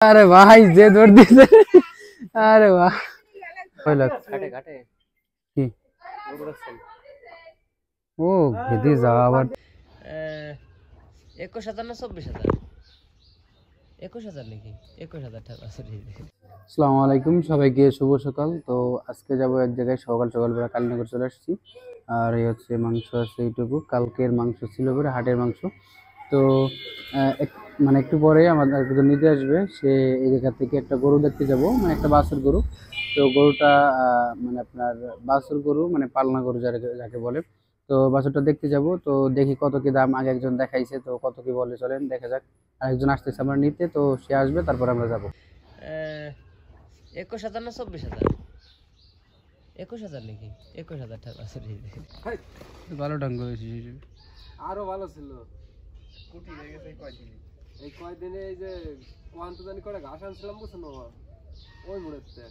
अरे भाई जे दौड़ दी अरे वाह घाटे घाटे কি ও বেদি যাওয়ার 21,000 না 24,000 21,000 নাকি 21,000 টাকা আছে। আসসালামু আলাইকুম সবাইকে শুভ সকাল। তো আজকে যাব এক জায়গায় সকাল সকালবেলা কালীনগর চলে আসছি। আর এই হচ্ছে মাংস আছে এইটুকু, কালকের মাংস ছিল করে হাটের মাংস। তো মানে একটু পরে আমাদের একজন নিতে আসবে, সে এই জায়গা থেকে একটা গরু দেখতে যাব, মানে একটা বাছুর গরু। তো গরুটা মানে আপনার বাছুর গরু মানে পালনা গরু যাকে বলে। তো বাছুরটা দেখতে যাব, তো দেখি কত কি দাম। আগে একজন দেখাইছে, তো কত কি বলে চলেন দেখা যাক। আরেকজন আসতেছে আমরা নিতে, তো সে আসবে তারপর আমরা যাব। 21,000 না 24,000 21,000 নাকি 21,000 টাকা আছে। ভালো ঢঙ্গ হয়েছে, আরো ভালো ছিল। কুটি হয়ে গেছে এই কয়দিনে এই যে কোয়ান্ত জানি করে ঘাস আনছিলাম বুঝছেন, ওই মুড়েতে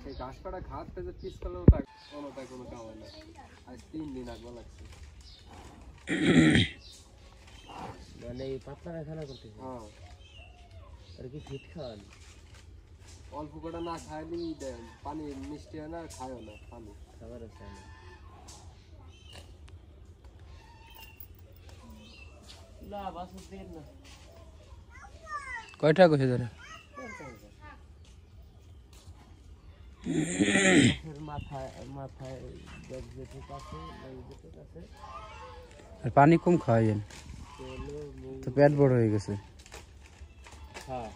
সেই ঘাস কাটা ঘাটতে যে পিস করলেও কোনো কাম হয় না। আজ 3 দিন আগবা লাগছে মানে এই পাতলা খানা করতে। হ্যাঁ আর কি ফিট খান অল্প করে না খাইলেই দেন, পানি মিষ্টি হয় না, খায়ও না পানি খাবার আছে না। না বাস দেন না। কয়টা কইছে ধরে মাথায় মাথায় যেতে আছে যেতে আছে। আর পানি কম খাওয়াইয়েন, তো পেট বড় হয়ে গেছে। হ্যাঁ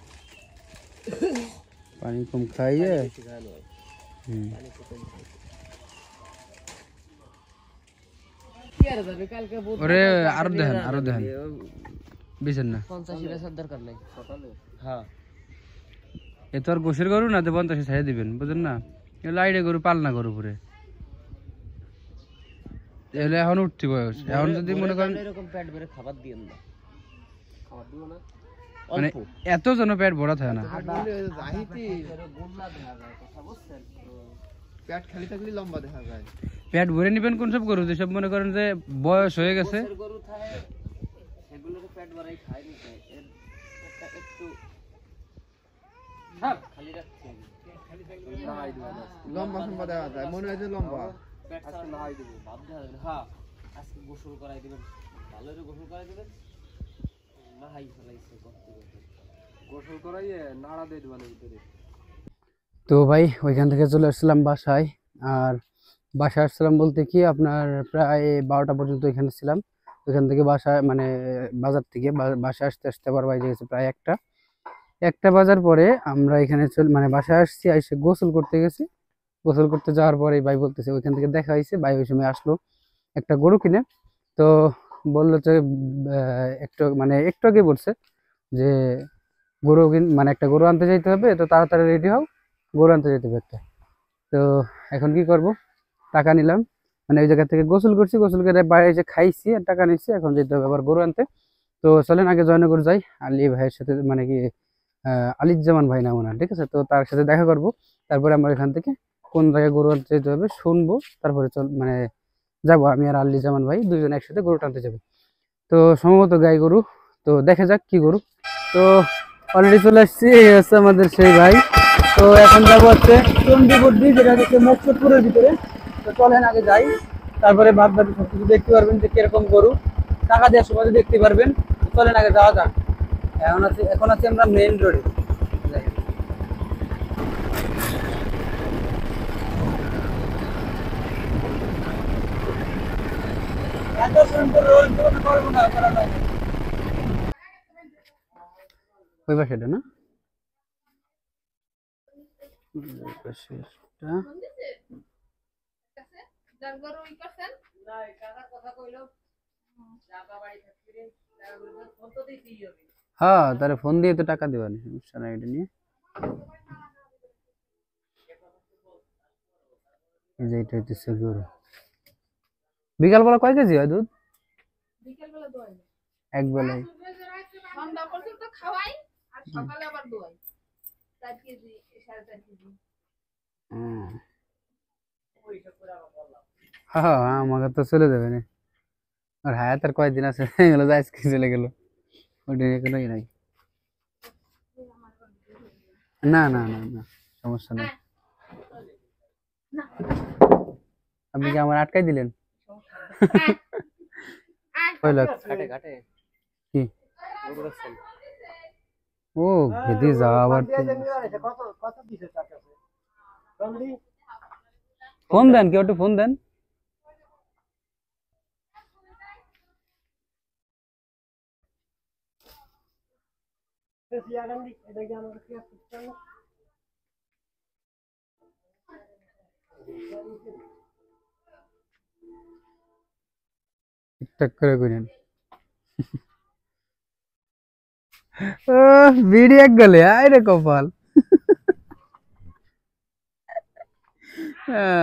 পানি কম খাইয়ে ওরে আরো দেখেন বুঝছেন না 85,000 দরকার নাই সকালে। হ্যাঁ এ তো আর গোসের গরু না, তো 50 ছেড়ে দিবেন, বুঝেন না। লাইডে গরু পালনা গরু পুরে এলে এখন উঠতি বয়স। এখন যদি মনে করেন এরকম পেট ভরে খাবার দিয়েন না, খাবার দিব না মানে এত জন পেট ভরা থাকে না। পেট খালি থাকলে লম্বা দেখা যায়। পেট ভরে নিবেন কোন সব গরু, যেসব মনে করেন যে বয়স হয়ে গেছে। গরু থাকে সেগুলোর পেট ভরাই খায় নিতে একটু খালি রাখতে হবে। লম্বা সম্পা দেখা যায়, মনে হয় যে লম্বা পেট আজকে নাহাই দেব ভাবতে হবে। হ্যাঁ আজকে গোসল করাই দিবেন, ভালো করে গোসল করাই দিবেন। নাহাই ফেলাইছে করতে করতে গোসল করাইয়ে নাড়া দিয়ে দিবেন ভিতরে। তো ভাই ওইখান থেকে চলে আসছিলাম বাসায়। আর বাসায় আসছিলাম বলতে কি আপনার প্রায় 12টা পর্যন্ত এখানে ছিলাম। ওইখান থেকে বাসায় মানে বাজার থেকে বাসায় আসতে আসতে আবার বাইরে গেছে প্রায় একটা বাজার পরে আমরা এখানে মানে বাসায় আসছি, এসে গোসল করতে গেছি। গোসল করতে যাওয়ার পরে ভাই বলতেছে ওইখান থেকে দেখা হয়েছে, ভাই ওই সময় আসলো একটা গরু কিনে। তো বললো যে একটু আগে বলছে যে গরু মানে একটা গরু আনতে যাইতে হবে, তো তাড়াতাড়ি রেডি হও, গরু আনতে যেতে হবে একটা। তো এখন কি করব, টাকা নিলাম, মানে ওই জায়গা থেকে গোসল করছি, গোসল করে বাইরে এসে খাইছি আর টাকা নিচ্ছি, এখন যেতে হবে আবার গরু আনতে। তো চলেন আগে জয়নগর যাই, আলী ভাইয়ের সাথে, মানে কি আলিজ্জামান ভাই নাম ওনার, ঠিক আছে। তো তার সাথে দেখা করব, তারপরে আমরা এখান থেকে কোন জায়গায় গরু আনতে যেতে হবে শুনবো, তারপরে মানে যাবো। আমি আর আলিজ্জামান ভাই দুইজন একসাথে গরু টানতে যাবো। তো সম্ভবত গাই গরু, তো দেখা যাক কি গরু। তো অলরেডি চলে আসছি, এই হচ্ছে আমাদের সেই ভাই। তো এখন যাবো হচ্ছে চণ্ডীপুর, যেটা হচ্ছে মকসুদপুরের ভিতরে। তো চলেন আগে যাই, তারপরে বাদ বাকি সবকিছু দেখতে পারবেন যে কিরকম গরু, টাকা দেওয়ার সময় দেখতে পারবেন। চলেন আগে যাওয়া যাক। এখন আছি আমরা মেইন রোডে। ওই পাশেটা না, হ্যাঁ তাহলে ফোন দিয়ে তো টাকা দিবানি, সমস্যা নাই এটা নিয়ে। এইটা হইতেছে গরু। বিকালবেলা কয় কেজি হয় দুধ? এক বেলায় হ্যাঁ আমাকে তো চলে যাবে না। আর হায়াত আর কয়দিন আছে, এগুলো আজকে চলে গেল, ওইটা কোনোই নাই। না না না না, সমস্যা নেই। আপনি কি আমার আটকাই দিলেন? কয় লাখ? ঘাটে ঘাটে কি? গরু বেচছেন? ও ভেদি যাওয়ার ফোন দেন, কেউ একটু ফোন দেন। ঠিকঠাক করে করেন। ও বিড়ি এক গলে আয় রে কপাল।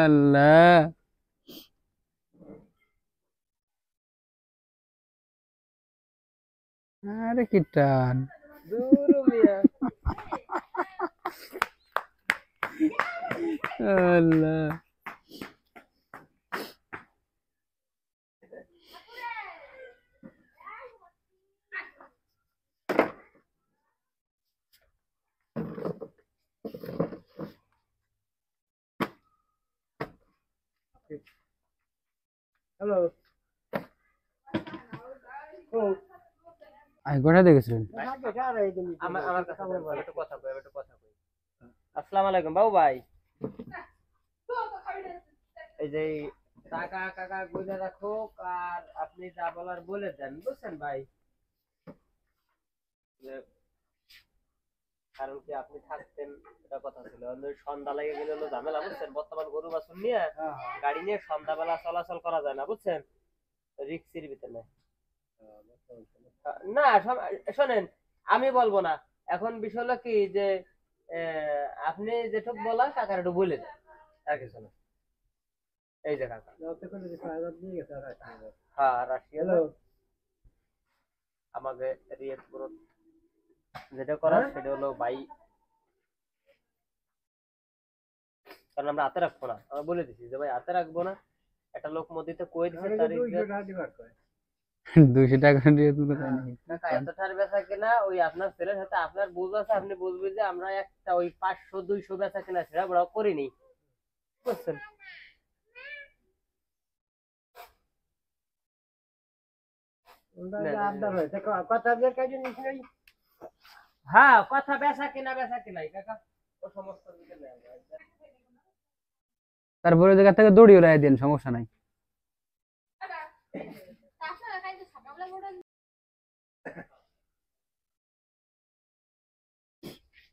আল্লাহ, আরে কি টান। দূর মিয়া। আল্লাহ, হ্যালো। আয় কোথায় দেখেছিলেন? আমার আমার কাছে একটু কথা কই, একটু কথা কই। আসসালামু আলাইকুম বাবু ভাই। এই যে টাকা কাকা গুলে রাখো, আর আপনি যা বলার বলে দেন, বুঝছেন ভাই? যে কারণ কি আপনি থাকতেন, এটা কথা ছিল। সন্ধ্যা লেগে গেলে হলো ঝামেলা, বুঝছেন? বর্তমান গরু বাছুর নিয়ে গাড়ি নিয়ে সন্ধ্যাবেলা চলাচল করা যায় না, বুঝছেন? রিক্সের ভিতরে না। শোনেন, আমি বলবো না। এখন বিষয় হলো কি যে আপনি যেটুক বলা কাকার একটু বলে দেন, আর কিছু না। এই যে কাকা, হ্যাঁ রাশিয়া আমাকে রিয়েক্ট করো, যেটা করার সেটা হলো ভাই। কারণ আমরা হাতে রাখবো না, আমরা বলে দিছি যে ভাই হাতে রাখবো না। একটা লোক মধ্যে কই দিছে তার 200 টাকা দিয়ে তুলে দেন। কাকা এত টার বেচা কিনা ওই আপনার ছেলের সাথে আপনার বুঝ আছে, আপনি বুঝবেন যে আমরা একটা ওই 500 200 বেচা কিনা সেটা বড় করিনি, বুঝছেন? হ্যাঁ কথা বেচা কিনাই কাকা, ও সমস্ত দিকে নেই। তারপরে ওই জায়গা থেকে দড়ি উড়াই দেন, সমস্যা নাই।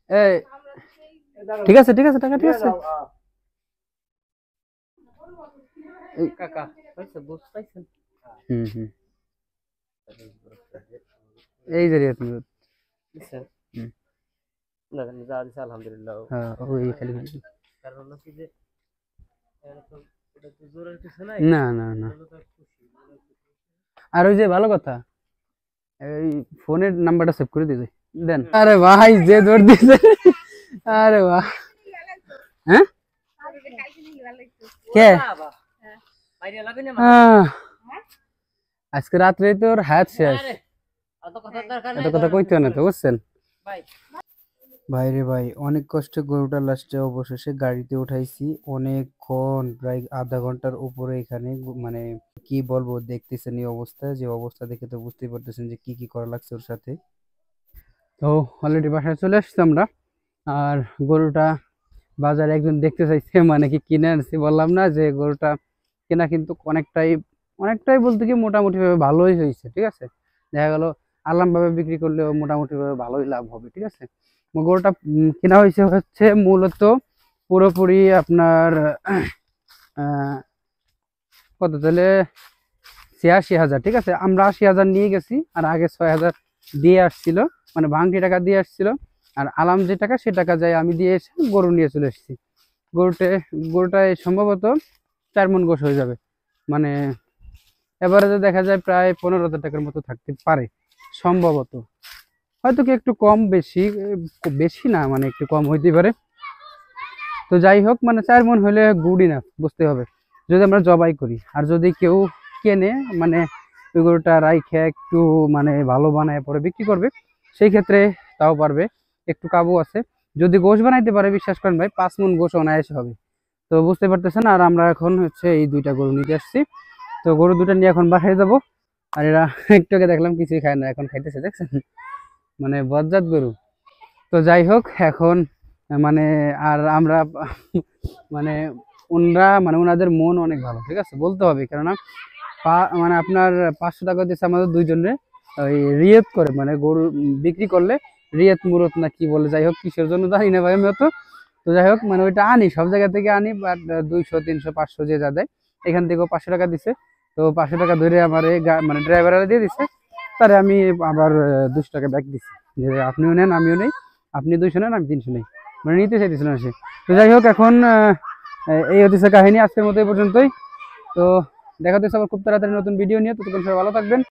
এই ঠিক আছে ঠিক আছে, টাকা ঠিক আছে। এই কাকা হইছে, বুঝ পাইছেন? হুম হুম, এই যে রিয়াত মিরর। বুঝছেন? হুম, না যা দিছে আলহামদুলিল্লাহ। হ্যাঁ ওই খালি। কারণ হলো কি যে এরকম এটা তো জোরের কিছু নাই। না না না, হলো তো খুশি। আর ওই যে ভালো কথা, এই ফোনের নাম্বারটা সেভ করে দিয়ে দেন। আরে ভাই যে দৌড় দিছে, আরে বাহ। হ্যাঁ কে? বাবা বাইরে লাগবে না আহ, আজকে রাত্রে তোর হাত শেষ। আরে অত কথার দরকার নাই। এত কথা কইতে না তো, বুঝছেন? ভাই ভাইরে ভাই, অনেক কষ্টে গরুটা লাস্টে অবশেষে গাড়িতে উঠাইছি। অনেকক্ষণ, প্রায় আধা ঘন্টার উপরে এখানে মানে কি বলবো, দেখতেছেন এই অবস্থা। যে অবস্থা দেখে তো বুঝতেই পারতেছেন যে কি কি করা লাগছে ওর সাথে। তো অলরেডি বাসায় চলে আসছি আমরা। আর গরুটা বাজারে একজন দেখতে চাইছে, মানে কি কিনে আনছি। বললাম না যে গরুটা কেনা কিন্তু অনেকটাই অনেকটাই বলতে কি মোটামুটি ভাবে ভালোই হয়েছে, ঠিক আছে। দেখা গেল আলাম ভাবে বিক্রি করলেও মোটামুটি ভাবে ভালোই লাভ হবে, ঠিক আছে। গরুটা কেনা হয়েছে হচ্ছে মূলত পুরোপুরি আপনার কত তাহলে 86,000, ঠিক আছে। আমরা 80,000 নিয়ে গেছি, আর আগে 6,000 দিয়ে আসছিল, মানে ভাঙতি টাকা দিয়ে আসছিল। আর আলাম যে টাকা সে টাকা যায় আমি দিয়ে এসে গরু নিয়ে চলে এসেছি। গরুটায় সম্ভবত 4 মণ গোশ হয়ে যাবে, মানে এভারেজে দেখা যায় প্রায় 15,000 টাকার মতো থাকতে পারে সম্ভবত। হয়তো কি একটু কম বেশি, বেশি না মানে একটু কম হইতে পারে। তো যাই হোক, মানে 4 মণ হলে গুড ইনাফ, বুঝতে হবে, যদি আমরা জবাই করি। আর যদি কেউ কেনে, মানে ওই গরুটা রাইখে একটু মানে ভালো বানায় পরে বিক্রি করবে, সেই ক্ষেত্রে তাও পারবে। একটু কাবু আছে। যদি গোশ বানাইতে পারে বিশ্বাস করেন ভাই 5 মণ গোশ অনায়াসে হবে। তো বুঝতে পারতেছেন, আর আমরা এখন হচ্ছে এই 2টা গরু নিতে আসছি। তো গরু 2টা নিয়ে এখন বাসায় যাব। আর এরা একটু আগে দেখলাম কিছুই খায় না, এখন খাইতেছে, দেখছেন, মানে বজ্জাত গরু। তো যাই হোক এখন মানে আর আমরা মানে ওনাদের মন অনেক ভালো, ঠিক আছে বলতে হবে, কেননা মানে আপনার 500 টাকা দিচ্ছে আমাদের দুইজনের, ওই রিয়েত করে, মানে গরু বিক্রি করলে রিয়েত মুরত না কি বলে, যাই হোক কিসের জন্য জানি না ভাই আমি অত। তো যাই হোক মানে ওইটা আনি, সব জায়গা থেকে আনি, বাট 200 300 500 যে যা দেয়, এখান থেকেও 500 টাকা দিছে। তো 500 টাকা ধরে আমার মানে ড্রাইভাররা দিয়ে দিছে, তারে আমি আবার 200 টাকা ব্যাক দিছি, যে আপনিও নেন আমিও নেই, আপনি 200 নেন আমি 300 নেই, মানে নিতে চাইতেছিল না সে। তো যাই হোক এখন এই হচ্ছে কাহিনী, আজকের মতো এই পর্যন্তই। তো দেখা হচ্ছে আবার খুব তাড়াতাড়ি নতুন ভিডিও নিয়ে, ততক্ষণ সবাই ভালো থাকবেন।